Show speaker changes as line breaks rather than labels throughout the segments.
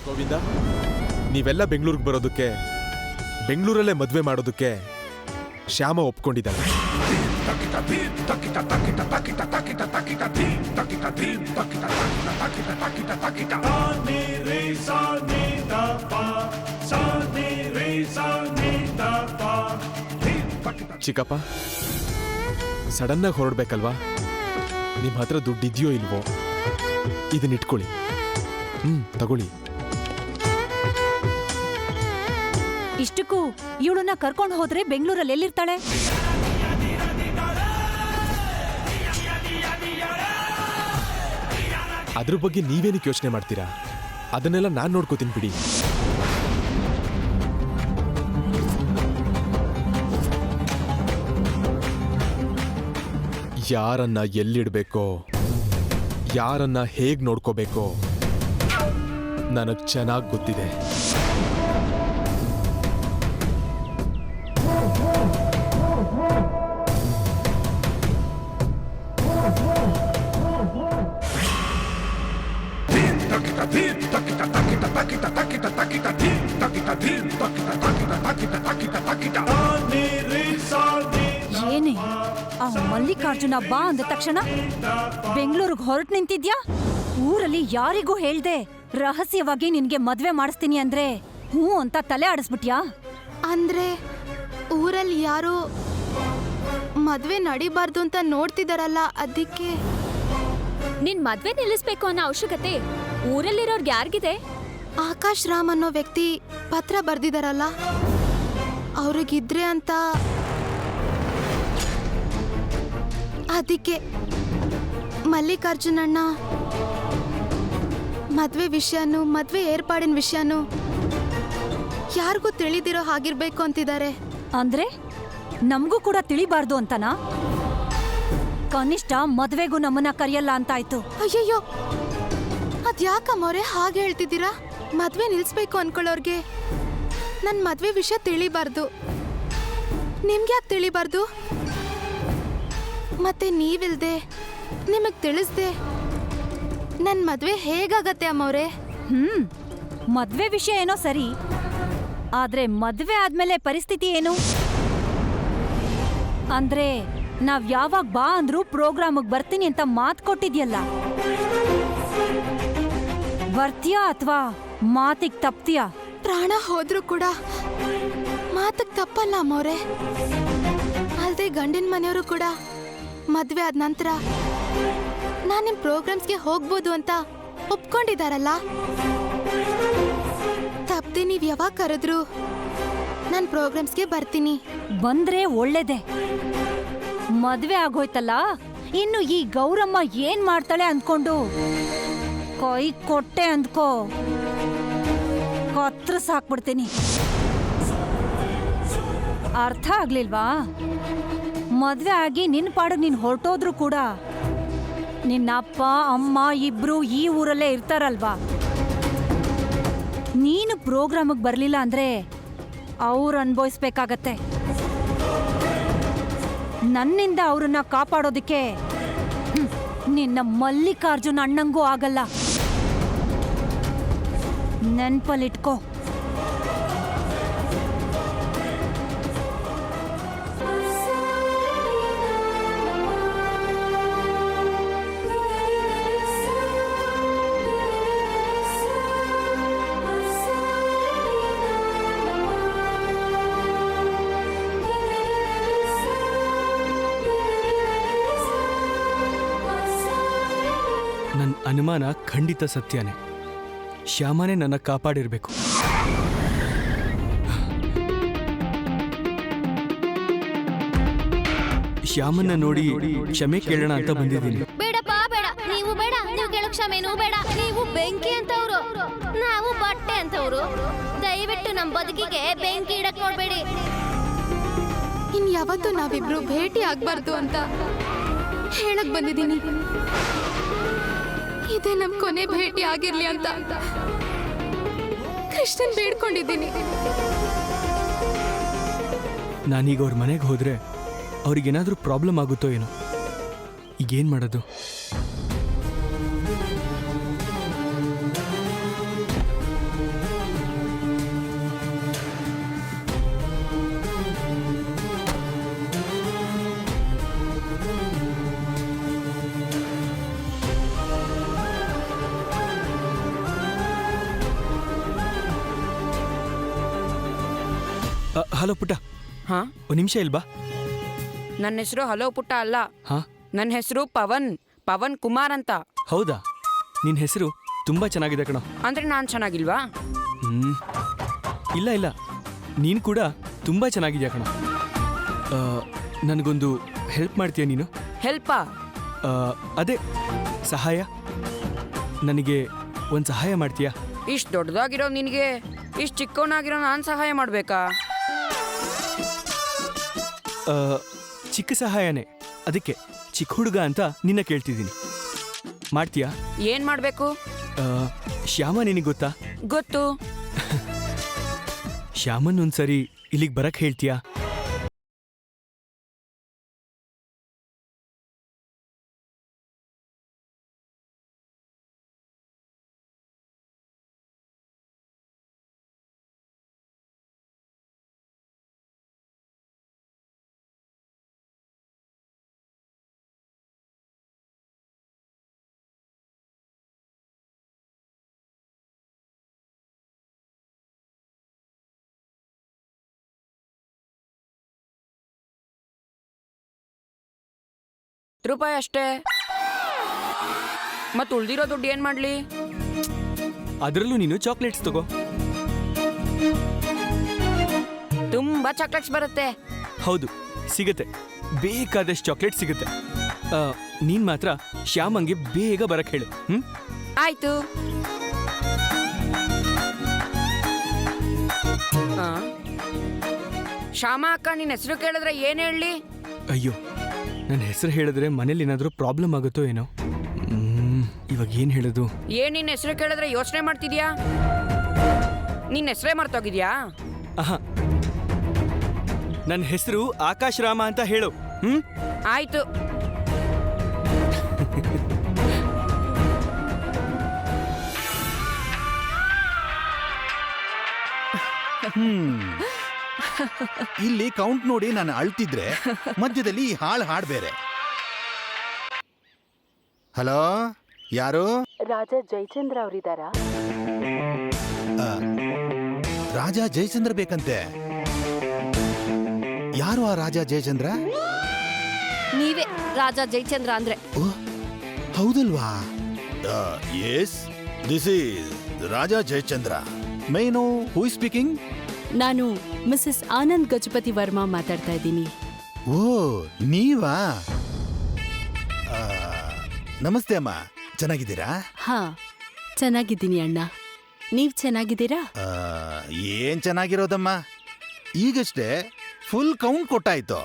ಗೋವಿಂದ, ನೀವೆಲ್ಲ ಬೆಂಗಳೂರಿಗೆ ಬರೋದಕ್ಕೆ, ಬೆಂಗಳೂರಲ್ಲೇ ಮದುವೆ ಮಾಡೋದಕ್ಕೆ ಶ್ಯಾಮ ಒಪ್ಕೊಂಡಿದ್ದಾಳೆ. ಚಿಕ್ಕಪ್ಪ, ಸಡನ್ನಾಗಿ ಹೊರಡ್ಬೇಕಲ್ವಾ? ನಿಮ್ಮ ಹತ್ರ ದುಡ್ಡಿದೆಯೋ ಇಲ್ವೋ? ಇದನ್ನಿಟ್ಕೊಳ್ಳಿ. ತಗೊಳ್ಳಿ.
ಇಷ್ಟಕ್ಕೂ ಇವಳನ್ನ ಕರ್ಕೊಂಡು ಹೋದ್ರೆ ಬೆಂಗಳೂರಲ್ಲಿ ಎಲ್ಲಿರ್ತಾಳೆ?
ಅದ್ರ ಬಗ್ಗೆ ನೀವೇನಕ್ಕೆ ಯೋಚನೆ ಮಾಡ್ತೀರಾ? ಅದನ್ನೆಲ್ಲ ನಾನ್ ನೋಡ್ಕೋತೀನಿ ಬಿಡಿ. ಯಾರನ್ನ ಎಲ್ಲಿಡ್ಬೇಕೋ, ಯಾರನ್ನ ಹೇಗ್ ನೋಡ್ಕೋಬೇಕೋ ನನಗ್ ಚೆನ್ನಾಗ್ ಗೊತ್ತಿದೆ.
ಏನೇ ಆ ಮಲ್ಲಿಕಾರ್ಜುನ ಬಾ ಅಂದ ತಕ್ಷಣ ಬೆಂಗಳೂರಿಗೆ ಹೊರಟು ನಿಂತಿದ್ಯಾ? ಊರಲ್ಲಿ ಯಾರಿಗೂ ಹೇಳ್ದೆ ರಹಸ್ಯವಾಗಿ ನಿನ್ಗೆ ಮದ್ವೆ ಮಾಡಿಸ್ತೀನಿ ಅಂದ್ರೆ ಹ್ಞೂ ಅಂತ ತಲೆ ಆಡಿಸ್ಬಿಟ್ಯಾ?
ಅಂದ್ರೆ ಊರಲ್ಲಿ ಯಾರೋ ಮದ್ವೆ ನಡಿಬಾರ್ದು ಅಂತ ನೋಡ್ತಿದಾರಲ್ಲ, ಅದಕ್ಕೆ.
ನಿನ್ ಮದ್ವೆ ನಿಲ್ಲಿಸ್ಬೇಕು ಅನ್ನೋ ಅವಶ್ಯಕತೆ ಊರಲ್ಲಿರೋರ್ಗೆ ಯಾರಿಗಿದೆ?
ಆಕಾಶ್ ರಾಮ್ ಅನ್ನೋ ವ್ಯಕ್ತಿ ಪತ್ರ ಬರ್ದಿದಾರಲ್ಲ, ಅವ್ರಿಗಿದ್ರೆ ಅಂತ. ಅದಕ್ಕೆ ಮಲ್ಲಿಕಾರ್ಜುನಣ್ಣ ಮದ್ವೆ ವಿಷಯನೂ ಮದ್ವೆ ಏರ್ಪಾಡಿನ ವಿಷಯನೂ ಯಾರಿಗೂ ತಿಳಿದಿರೋ ಹಾಗಿರ್ಬೇಕು ಅಂತಿದ್ದಾರೆ.
ಅಂದ್ರೆ ನಮಗೂ ಕೂಡ ತಿಳಿಬಾರ್ದು ಅಂತನಾ? ಕನಿಷ್ಠ ಮದ್ವೆಗೂ ನಮ್ಮನ್ನ ಕರೆಯಲ್ಲ ಅಂತಾಯ್ತು.
ಅಯ್ಯಯ್ಯೋ, ಅದ್ಯಾಕಮ್ಮವ್ರೆ ಹಾಗೆ ಹೇಳ್ತಿದ್ದೀರಾ? ಮದ್ವೆ ನಿಲ್ಸ್ಬೇಕು ಅನ್ಕೊಳ್ಳೋರ್ಗೆ ನನ್ ಮದ್ವೆ ವಿಷಯ ತಿಳಿಬಾರ್ದು. ನಿಮ್ಗ್ಯಾಕೆ ತಿಳಿಬಾರ್ದು? ಮತ್ತೆ ನೀವಿಲ್ದೆ ನಿಮಗ್ ತಿಳಿಸ್ದೆ ನನ್ ಮದ್ವೆ ಹೇಗಾಗತ್ತೆ ಅಮ್ಮವ್ರೆ?
ಮದ್ವೆ ವಿಷಯ ಏನೋ ಸರಿ, ಆದ್ರೆ ಮದ್ವೆ ಆದ್ಮೇಲೆ ಪರಿಸ್ಥಿತಿ ಏನು? ಅಂದ್ರೆ ನಾವ್ ಯಾವಾಗ ಬಾ ಅಂದ್ರೂ ಪ್ರೋಗ್ರಾಮಿಗೆ ಬರ್ತೀನಿ ಅಂತ ಮಾತು ಕೊಟ್ಟಿದ್ಯಲ್ಲ, ಬರ್ತೀಯಾ ಅಥವಾ ಮಾತಿಗೆ ತಪ್ತೀಯಾ?
ಪ್ರಾಣ ಹೋದ್ರೂ ಕೂಡ ಮಾತಕ್ ತಪ್ಪಲ್ಲ ಅಮ್ಮವ್ರೆ. ಅಲ್ದೆ ಗಂಡಿನ ಮನೆಯವರು ಕೂಡ ಮದ್ವೆ ಆದ ನಂತರ ನಾನ್ ನಿಮ್ ಪ್ರೋಗ್ರಾಮ್ಸ್ಗೆ ಹೋಗ್ಬೋದು ಅಂತ ಒಪ್ಕೊಂಡಿದಾರಲ್ಲ. ತಪ್ಪದೆ ನೀವ್ ಯಾವಾಗ ಕರೆದ್ರು ನಾನ್ ಪ್ರೋಗ್ರಾಮ್ಸ್ಗೆ ಬರ್ತೀನಿ.
ಬಂದ್ರೆ ಒಳ್ಳೇದೆ. ಮದ್ವೆ ಆಗೋಯ್ತಲ್ಲ, ಇನ್ನು ಈ ಗೌರಮ್ಮ ಏನ್ ಮಾಡ್ತಾಳೆ ಅಂದ್ಕೊಂಡು ಕೈ ಕೊಟ್ಟೆ ಅಂದ್ಕೋ, ಕತ್ರಸ್ ಹಾಕ್ಬಿಡ್ತೀನಿ. ಅರ್ಥ ಆಗ್ಲಿಲ್ವಾ? ಮದ್ವೆ ಆಗಿ ನಿನ್ ಪಾಡು ನೀನ್ ಹೊರಟೋದ್ರು ಕೂಡ ನಿನ್ನ ಅಪ್ಪ ಅಮ್ಮ ಇಬ್ರು ಈ ಊರಲ್ಲೇ ಇರ್ತಾರಲ್ವಾ? ನೀನು ಪ್ರೋಗ್ರಾಮಿಗೆ ಬರ್ಲಿಲ್ಲ ಅಂದ್ರೆ ಅವ್ರು ಅನ್ಭವಿಸ್ಬೇಕಾಗತ್ತೆ. ನನ್ನಿಂದ ಅವ್ರನ್ನ ಕಾಪಾಡೋದಿಕ್ಕೆ ನಿನ್ನ ಮಲ್ಲಿಕಾರ್ಜುನ ಅಣ್ಣಂಗೂ ಆಗಲ್ಲ. ನೆನ್ಪಲ್ಲಿಟ್ಕೋ.
ನನ್ನ ಅನುಮಾನ ಖಂಡಿತ ಸತ್ಯನೇ. ಶ್ಯಾಮನೇ ನನ್ನ ಕಾಪಾಡಿರ್ಬೇಕು. ಶ್ಯಾಮನ್ನ ನೋಡಿ ಕ್ಷಮೆ ಕೇಳೋಣ ಅಂತ ಬಂದಿದ್ದೀನಿ.
ಬೇಡಪ್ಪ ಬೇಡ, ನೀವು ಬೇಡ, ನೀವು ಕೇಳೋ ಕ್ಷಮೆನೂ ಬೇಡ. ನೀವು ಬೆಂಕಿ ಅಂತವ್ರು, ನಾವು ಬಟ್ಟೆ ಅಂತವ್ರು. ದಯವಿಟ್ಟು ನಮ್ಮ ಬದುಕಿಗೆ ಬೆಂಕಿ ಇಡಕ್ ನೋಡ್ಬೇಡಿ.
ಇನ್ ಯಾವತ್ತೂ ನಾವಿಬ್ರು ಭೇಟಿ ಆಗ್ಬಾರ್ದು ಅಂತ ಹೇಳಕ್ ಬಂದಿದ್ದೀನಿ. ಇದೇ ನಮ್ ಕೊನೆ ಭೇಟಿ ಆಗಿರ್ಲಿ ಅಂತ ಕೃಷ್ಣನ್ ಬೇಡ್ಕೊಂಡಿದ್ದೀನಿ.
ನಾನೀಗ ಅವ್ರ ಮನೆಗೆ ಹೋದ್ರೆ ಅವ್ರಿಗೇನಾದ್ರೂ ಪ್ರಾಬ್ಲಮ್ ಆಗುತ್ತೋ ಏನೋ. ಈಗೇನ್ ಮಾಡೋದು? ಹಲೋ ಪುಟ್ಟ,
ಹಾ,
ಒಂದು ನಿಮಿಷ ಇಲ್ಬಾ?
ನನ್ನ ಹೆಸರು ಹಲೋ ಪುಟ್ಟ ಅಲ್ಲ.
ಹಾಂ,
ನನ್ನ ಹೆಸರು ಪವನ್ ಕುಮಾರ್ ಅಂತ.
ಹೌದಾ? ನಿನ್ನ ಹೆಸರು ತುಂಬ ಚೆನ್ನಾಗಿದೆ ಕಣೋ.
ಅಂದ್ರೆ ನಾನು ಚೆನ್ನಾಗಿಲ್ವಾ?
ಇಲ್ಲ ಇಲ್ಲ, ನೀನು ಕೂಡ ತುಂಬ ಚೆನ್ನಾಗಿದೆಯಾ ಕಣೋ. ನನಗೊಂದು ಹೆಲ್ಪ್ ಮಾಡ್ತೀಯ ನೀನು?
ಹೆಲ್ಪಾ?
ಅದೇ ಸಹಾಯ. ನನಗೆ ಒಂದು ಸಹಾಯ ಮಾಡ್ತೀಯಾ?
ಇಷ್ಟು ದೊಡ್ಡದಾಗಿರೋ ನಿನಗೆ ಇಷ್ಟು ಚಿಕ್ಕವನಾಗಿರೋ ನಾನು ಸಹಾಯ ಮಾಡಬೇಕಾ?
ಚಿಕ್ಕ ಸಹಾಯನೇ, ಅದಕ್ಕೆ ಚಿಕ್ಕ ಹುಡುಗ ಅಂತ ನಿನ್ನ ಕೇಳ್ತಿದ್ದೀನಿ. ಮಾಡ್ತೀಯಾ?
ಏನ್ ಮಾಡಬೇಕು?
ಶ್ಯಾಮ ನಿನಗೆ ಗೊತ್ತಾ?
ಗೊತ್ತು.
ಶ್ಯಾಮನ್ ಒಂದ್ಸರಿ ಇಲ್ಲಿಗೆ ಬರಕ್ ಹೇಳ್ತೀಯಾ?
₹10 ಅಷ್ಟೇ. ಮತ್ತೆ ಉಳ್ದಿರೋ ದುಡ್ಡು ಏನ್ ಮಾಡ್ಲಿ?
ಅದರಲ್ಲೂ ನೀನು ಚಾಕ್ಲೇಟ್ಸ್ ತಗೋ.
ತುಂಬಾ ಚಾಕ್ಲೇಟ್ಸ್ ಬರುತ್ತೆ.
ಹೌದು, ಸಿಗುತ್ತೆ. ಬೇಕಾದಷ್ಟು ಚಾಕ್ಲೇಟ್ ಸಿಗುತ್ತೆ. ನೀನ್ ಮಾತ್ರ ಶ್ಯಾಮಂಗೆ ಬೇಗ ಬರಕ್ ಹೇಳು.
ಆಯ್ತು. ಶ್ಯಾಮ ಅಕ್ಕ, ನಿನ್ನ ಹೆಸರು ಕೇಳಿದ್ರೆ ಏನ್ ಹೇಳಿ?
ಅಯ್ಯೋ, ನನ್ನ ಹೆಸರು ಹೇಳಿದ್ರೆ ಮನೇಲಿ ಏನಾದರೂ ಪ್ರಾಬ್ಲಮ್ ಆಗುತ್ತೋ ಏನೋ. ಇವಾಗ ಏನು ಹೇಳೋದು?
ಏನ್ ನಿನ್ನ ಹೆಸರು ಕೇಳಿದ್ರೆ ಯೋಚನೆ ಮಾಡ್ತಿದ್ಯಾ? ನಿನ್ನ ಹೆಸರೇ ಮರ್ತೋಗಿದ್ಯಾ?
ಆಹಾ, ನನ್ನ ಹೆಸರು ಆಕಾಶ್ ರಾಮ ಅಂತ ಹೇಳು.
ಆಯ್ತು.
ಇಲ್ಲಿ ಕೌಂಟ್ ನೋಡಿ ನಾನು ಅಳ್ತಿದ್ರೆ ಮಧ್ಯದಲ್ಲಿ ಈ ಹಾಡ್ ಬೇರೆ. ಹಲೋ, ಯಾರು?
ರಾಜಾ ಜಯಚಂದ್ರ ಅವರಿದ್ದಾರಾ?
ರಾಜಾ ಜಯಚಂದ್ರ ಬೇಕಂತೆ. ಯಾರು ಆ ರಾಜಾ ಜಯಚಂದ್ರ?
ನೀವೇ ರಾಜಾ ಜಯಚಂದ್ರ ಅಂದ್ರೆ.
ಓ, ಹೌದಲ್ವಾ? Yes, this is Raja Jayachandra. May I know who is speaking?
ನಾನು ಮಿಸಸ್ ಆನಂದ್ ಗಜಪತಿ ವರ್ಮಾ ಮಾತಾಡ್ತಾ ಇದ್ದೀನಿ.
ಓ, ನೀವಾ? ನಮಸ್ತೆ ಅಮ್ಮ, ಚೆನ್ನಾಗಿದ್ದೀರಾ?
ಹಾ, ಚೆನ್ನಾಗಿದ್ದೀನಿ ಅಣ್ಣ. ನೀವ್ ಚೆನ್ನಾಗಿದ್ದೀರಾ?
ಏನ್ ಚೆನ್ನಾಗಿರೋದಮ್ಮ, ಈಗಷ್ಟೇ ಫುಲ್ ಕೌಂಟ್ ಕೊಟ್ಟಾಯ್ತು.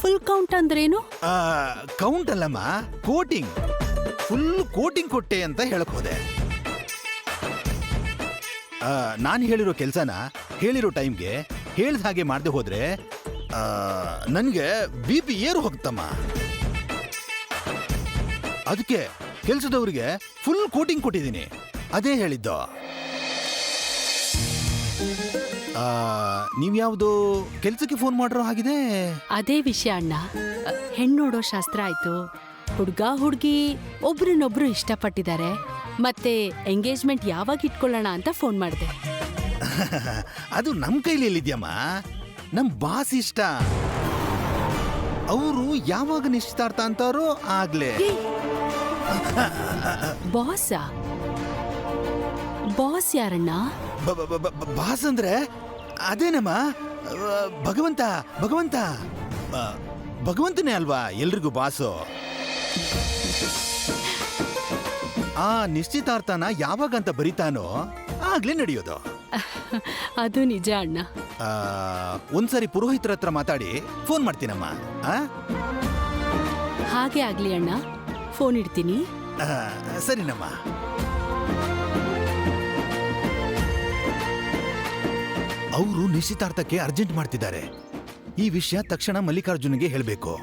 ಫುಲ್ ಕೌಂಟ್ ಅಂದ್ರೇನು?
ಕೌಂಟ್ ಅಲ್ಲಮ್ಮ, ಕೋಟಿಂಗ್. ಫುಲ್ ಕೋಟಿಂಗ್ ಕೊಟ್ಟೆ ಅಂತ ಹೇಳಕ್ ಹೋದೆ. ನಾನು ಹೇಳಿರೋ ಕೆಲಸನ ಹೇಳಿರೋ ಟೈಮ್ಗೆ ಹೇಳ್ದ ಹಾಗೆ ಮಾಡದೆ ಹೋದ್ರೆ ನನಗೆ BP ಏರು ಹೋಗ್ತಮ್ಮ. ಅದಕ್ಕೆ ಕೆಲಸದವರಿಗೆ ಫುಲ್ ಕೋಟಿಂಗ್ ಕೊಟ್ಟಿದ್ದೀನಿ. ಅದೇ ಹೇಳಿದ್ದು. ನೀವ್ಯಾವುದು ಕೆಲಸಕ್ಕೆ ಫೋನ್ ಮಾಡಿರೋ ಹಾಗಿದೆ?
ಅದೇ ವಿಷಯ ಅಣ್ಣ. ಹೆಣ್ಣು ನೋಡೋ ಶಾಸ್ತ್ರ ಆಯ್ತು. ಹುಡ್ಗ ಹುಡ್ಗಿ ಒಬ್ರನ್ನೊಬ್ರು ಇಷ್ಟಪಟ್ಟಿದ್ದಾರೆ. ಮತ್ತೆ ಎಂಗೇಜ್ಮೆಂಟ್ ಯಾವಾಗ ಇಟ್ಕೊಳ್ಳೋಣ ಅಂತ ಫೋನ್ ಮಾಡಿದೆ.
ಅದು ನಮ್ ಕೈಲಿ ಎಲ್ಲಿದ್ಯಮ್ಮ, ನಮ್ ಬಾಸ್ ಇಷ್ಟ. ಅವರು ಯಾವಾಗ ನಿಶ್ಚಿತಾರ್ಥ ಅಂತಾರೋ ಆಗ್ಲೇ.
ಬಾಸಾ? ಬಾಸ್ ಯಾರಣ್ಣ?
ಬಾಸ್ ಅಂದ್ರೆ ಅದೇನಮ್ಮ, ಭಗವಂತ. ಭಗವಂತ ಭಗವಂತನೇ ಅಲ್ವಾ ಎಲ್ರಿಗೂ ಬಾಸು. ಆ ನಿಶ್ಚಿತಾರ್ಥನ ಯಾವಾಗಂತ ಬರಿತಾನೋ ಆಗ್ಲೇ ನಡೆಯೋದು.
ಅದು ನಿಜ ಅಣ್ಣ.
ಒಂದ್ಸರಿ ಪುರೋಹಿತರ ಹತ್ರ ಮಾತಾಡಿ ಫೋನ್ ಮಾಡ್ತೀನಮ್ಮ.
ಹಾಗೆ ಆಗ್ಲಿ ಅಣ್ಣ, ಫೋನ್ ಇಡ್ತೀನಿ.
ಸರಿನಮ್ಮ. ಅವರು ನಿಶ್ಚಿತಾರ್ಥಕ್ಕೆ ಅರ್ಜೆಂಟ್ ಮಾಡ್ತಿದ್ದಾರೆ. ಈ ವಿಷಯ ತಕ್ಷಣ ಮಲ್ಲಿಕಾರ್ಜುನ್ಗೆ ಹೇಳಬೇಕು.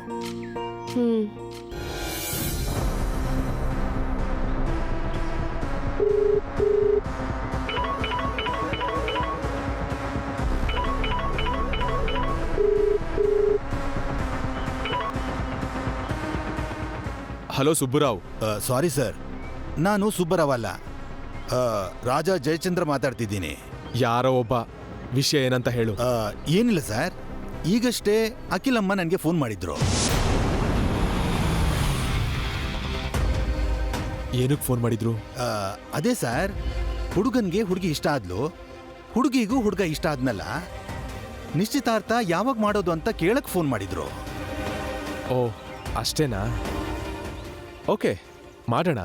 ಹಲೋ ಸುಬ್ಬುರಾವ್.
ಸಾರಿ ಸರ್, ನಾನು ಸುಬ್ಬರಾವ್ ಅಲ್ಲ, ರಾಜಾ ಜಯಚಂದ್ರ ಮಾತಾಡ್ತಿದ್ದೀನಿ.
ಯಾರೋ ಒಬ್ಬ ವಿಷಯ ಏನಂತ ಹೇಳು.
ಏನಿಲ್ಲ ಸರ್, ಈಗಷ್ಟೇ ಅಖಿಲಮ್ಮ ನನಗೆ ಫೋನ್ ಮಾಡಿದ್ರು.
ಏನಕ್ಕೆ ಫೋನ್ ಮಾಡಿದ್ರು?
ಅದೇ ಸರ್, ಹುಡುಗನ್ಗೆ ಹುಡುಗಿ ಇಷ್ಟ ಆದ್ಲು, ಹುಡುಗಿಗೂ ಹುಡುಗ ಇಷ್ಟ ಆದ್ನಲ್ಲ, ನಿಶ್ಚಿತಾರ್ಥ ಯಾವಾಗ ಮಾಡೋದು ಅಂತ ಕೇಳಕ್ ಫೋನ್ ಮಾಡಿದ್ರು.
ಓ ಅಷ್ಟೇನಾ? ಓಕೆ, ಮಾಡೋಣ.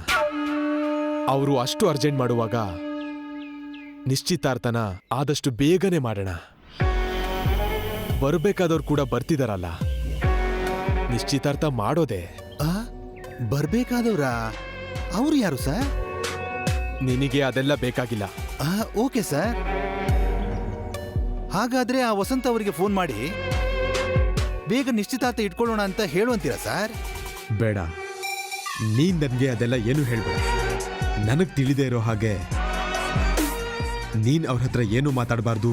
ಅವರು ಅಷ್ಟು ಅರ್ಜೆಂಟ್ ಮಾಡುವಾಗ ನಿಶ್ಚಿತಾರ್ಥನ ಆದಷ್ಟು ಬೇಗನೆ ಮಾಡೋಣ. ಬರ್ಬೇಕಾದವ್ರು ಕೂಡ ಬರ್ತಿದಾರಲ್ಲ, ನಿಶ್ಚಿತಾರ್ಥ ಮಾಡೋದೆ.
ಬರ್ಬೇಕಾದವ್ರಾ? ಅವ್ರು ಯಾರು ಸರ್?
ನಿನಗೆ ಅದೆಲ್ಲ ಬೇಕಾಗಿಲ್ಲ.
Okay sir. ಹಾಗಾದ್ರೆ ಆ ವಸಂತ ಅವರಿಗೆ ಫೋನ್ ಮಾಡಿ ಬೇಗ ನಿಶ್ಚಿತಾರ್ಥ ಇಟ್ಕೊಳ್ಳೋಣ ಅಂತ ಹೇಳುವಂತೀರಾ ಸರ್?
ಬೇಡ, ನೀನ್ ನನಗೆ ಅದೆಲ್ಲ ಏನು ಹೇಳ್ಬೇಡ. ನನಗೆ ತಿಳಿದೇ ಇರೋ ಹಾಗೆ ನೀನ್ ಅವ್ರ ಹತ್ರ ಏನು ಮಾತಾಡಬಾರ್ದು,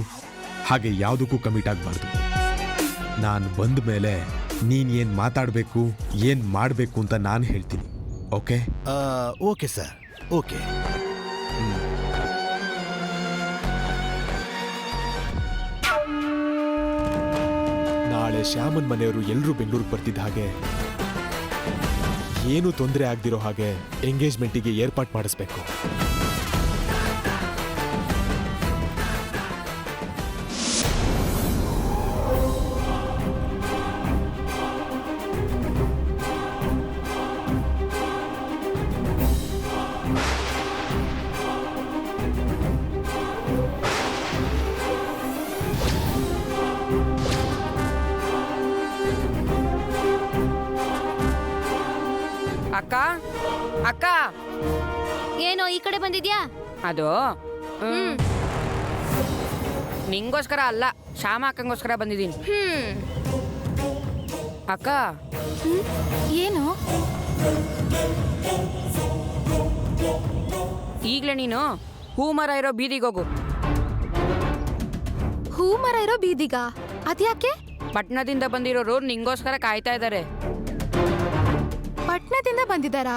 ಹಾಗೆ ಯಾವುದಕ್ಕೂ ಕಮಿಟ್ ಆಗಬಾರ್ದು. ನಾನು ಬಂದ ಮೇಲೆ ನೀನ್ ಏನ್ ಮಾತಾಡಬೇಕು, ಏನ್ ಮಾಡಬೇಕು ಅಂತ ನಾನು ಹೇಳ್ತೀನಿ. ಓಕೆ?
Okay sir, okay.
ನಾಳೆ ಶ್ಯಾಮನ್ ಮನೆಯವರು ಎಲ್ಲರೂ ಬೆಂಗಳೂರಿಗೆ ಬರ್ತಿದ್ದ ಹಾಗೆ, ಏನು ತೊಂದರೆ ಆಗದಿರೋ ಹಾಗೆ ಎಂಗೇಜ್ಮೆಂಟಿಗೆ ಏರ್ಪಾಟ್ ಮಾಡಿಸ್ಬೇಕು.
ಅಕ್ಕ ಅಕ್ಕ,
ಏನೋ ಈ ಕಡೆ ಬಂದಿದ್ಯಾ?
ಅದು ನಿಂಗೋಸ್ಕರ ಅಲ್ಲ, ಶ್ಯಾಮ ಅಕ್ಕಂಗೋಸ್ಕರ ಬಂದಿದ್ದೀನಿ. ಅಕ್ಕ,
ಏನು?
ಈಗ್ಲೇ ನೀನು ಹೂ ಮರ ಇರೋ ಬೀದಿಗೆ ಹೋಗು.
ಹೂ ಮರ ಇರೋ ಬೀದಿಗ? ಅದ್ಯಾಕೆ?
ಪಟ್ನದಿಂದ ಬಂದಿರೋರು ನಿಂಗೋಸ್ಕರ ಕಾಯ್ತಾ ಇದ್ದಾರೆ.
ಪಟ್ನದಿಂದ ಬಂದಿದ್ದಾರಾ?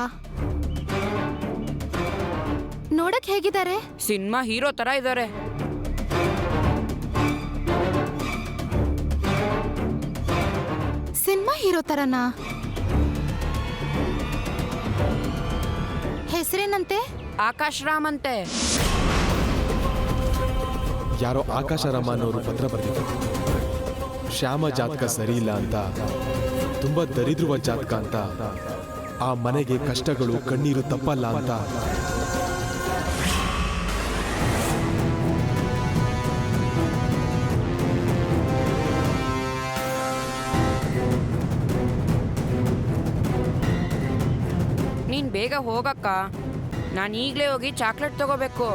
ನೋಡಕ್ ಹೇಗಿದ್ದಾರೆ?
ಸಿನಿಮಾ ಹೀರೋ ತರ ಇದ್ದಾರೆ.
ಸಿನಿಮಾ ಹೀರೋ ತರನಾ? ಹೆಸರೇನಂತೆ?
ಆಕಾಶ್ ರಾಮ್ ಅಂತೆ.
ಯಾರೋ ಆಕಾಶ ರಾಮನ್ ಅವರು ಪತ್ರ ಬರೆದಿದ್ರು. ಶ್ಯಾಮ ಜಾತಕ ಸರಿ ಇಲ್ಲ ಅಂತ, ತುಂಬಾ ದರಿದ್ರವ ಜಾತಕ ಅಂತ, ಆ ಮನೆಗೆ ಕಷ್ಟಗಳು ಕಣ್ಣೀರು ತಪ್ಪಲ್ಲ ಅಂತ.
ನೀನ್ ಬೇಗ ಹೋಗಕ್ಕ, ನಾನು ಈಗಲೇ ಹೋಗಿ ಚಾಕ್ಲೇಟ್ ತಗೋಬೇಕು.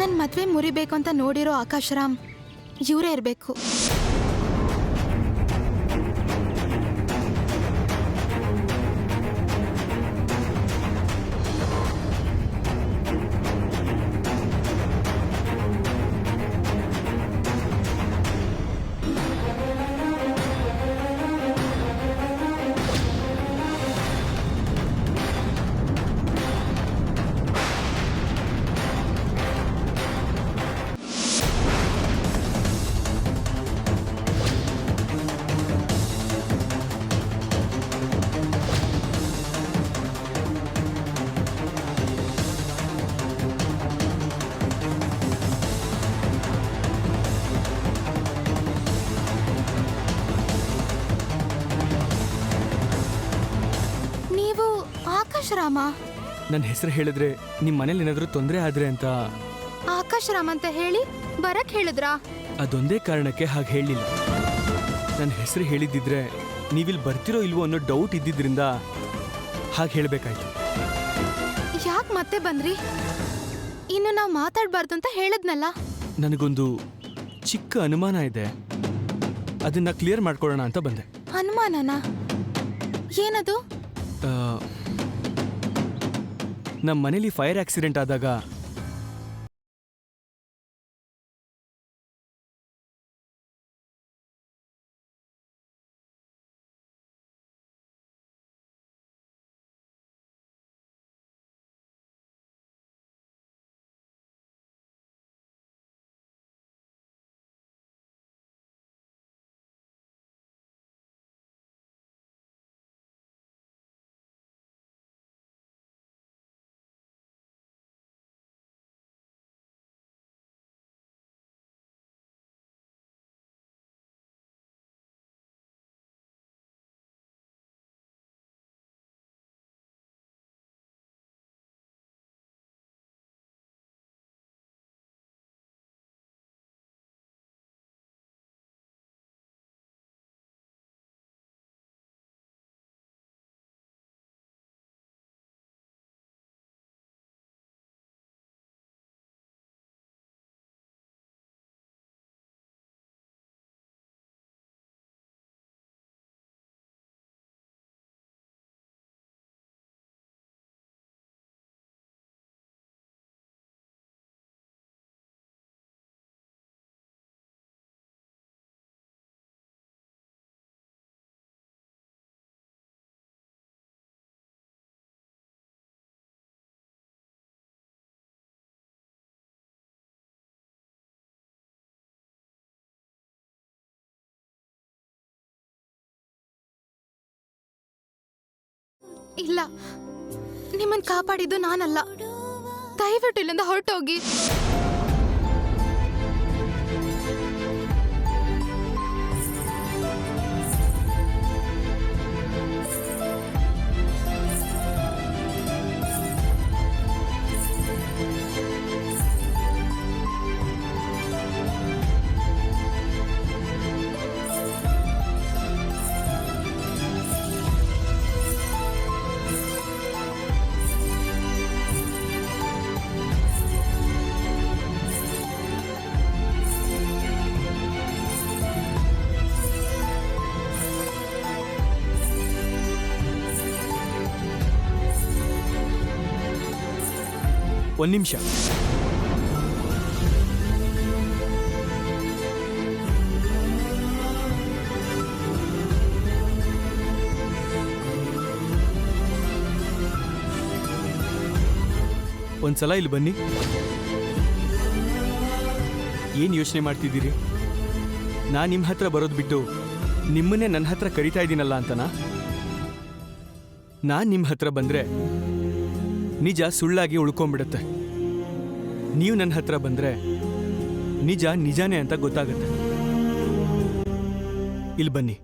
ನನ್ ಮದ್ವೆ ಮುರಿಬೇಕು ಅಂತ ನೋಡಿರೋ ಆಕಾಶ್ ರಾಮ್ ಇವರೇ ಇರ್ಬೇಕು. ಆಕಾಶ್ ರಾಮ?
ನನ್ನ ಹೆಸರು ಹೇಳಿದ್ರೆ ನಿಮ್ಮ ಮನೇಲಿ ಏನಾದರೂ ತೊಂದರೆ ಆದ್ರೆ ಅಂತ.
ಆಕಾಶ್ ರಾಮ್ ಅಂತ ಹೇಳಿ ಬರಕ್ ಹೇಳಿದ್ರಾ?
ಅದೊಂದೇ ಕಾರಣಕ್ಕೆ ಹಾಗೆ ಹೇಳಿಲ್ಲ. ನನ್ನ ಹೆಸರು ಹೇಳಿದ್ದಿದ್ರೆ ನೀವಿಲ್ಲಿ ಬರ್ತಿರೋ ಇಲ್ವೋ ಅನ್ನೋ ಡೌಟ್ ಇದ್ದಿದ್ರಿಂದ ಹಾಗೆ ಹೇಳಬೇಕಾಯ್ತು.
ಯಾಕೆ ಮತ್ತೆ ಬಂದ್ರಿ? ಇನ್ನು ನಾವು ಮಾತಾಡಬಾರ್ದು ಅಂತ ಹೇಳಿದ್ನಲ್ಲ.
ನನಗೊಂದು ಚಿಕ್ಕ ಅನುಮಾನ ಇದೆ, ಅದನ್ನ ಕ್ಲಿಯರ್ ಮಾಡ್ಕೊಳ್ಳೋಣ ಅಂತ ಬಂದೆ.
ಅನುಮಾನನಾ? ಏನದು?
ನಮ್ಮ ಮನೇಲಿ ಫೈರ್ ಆಕ್ಸಿಡೆಂಟ್ ಆದಾಗ
ಇಲ್ಲ, ನಿಮ್ಮನ್ ಕಾಪಾಡಿದ್ದು ನಾನಲ್ಲ. ದಯವಿಟ್ಟು ಇಲ್ಲಿಂದ ಹೊರಟೋಗಿ.
ಒಂದು ನಿಮಿಷ. ಒಂದ್ಸಲ ಇಲ್ಲಿ ಬನ್ನಿ. ಏನು ಯೋಚನೆ ಮಾಡ್ತಿದ್ದೀರಿ? ನಾನು ನಿಮ್ಮ ಹತ್ರ ಬರೋದು ಬಿಟ್ಟು ನಿಮ್ಮನ್ನೇ ನನ್ನ ಹತ್ರ ಕರಿತಾ ಇದ್ದೀನಲ್ಲ ಅಂತನಾ? ನಾನು ನಿಮ್ಮ ಹತ್ರ ಬಂದರೆ ನಿಜ ಸುಳ್ಳಾಗಿ ಉಳ್ಕೊಂಡ್ಬಿಡುತ್ತೆ. ನೀವು ನನ್ನ ಹತ್ರ ಬಂದರೆ ನಿಜ ನಿಜಾನೇ ಅಂತ ಗೊತ್ತಾಗುತ್ತೆ. ಇಲ್ಲಿ ಬನ್ನಿ.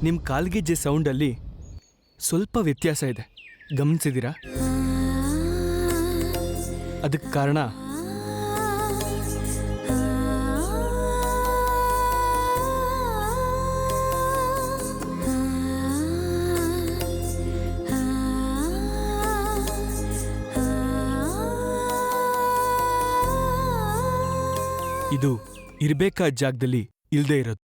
ನಿಮ್ಮ ಕಾಲ್ಗೆಜ್ಜೆ ಸೌಂಡಲ್ಲಿ ಸ್ವಲ್ಪ ವ್ಯತ್ಯಾಸ ಇದೆ, ಗಮನಿಸಿದ್ದೀರಾ? ಅದಕ್ಕೆ ಕಾರಣ ಇದು ಇರಬೇಕಾದ ಜಾಗದಲ್ಲಿ ಇಲ್ಲದೆ ಇರೋದು.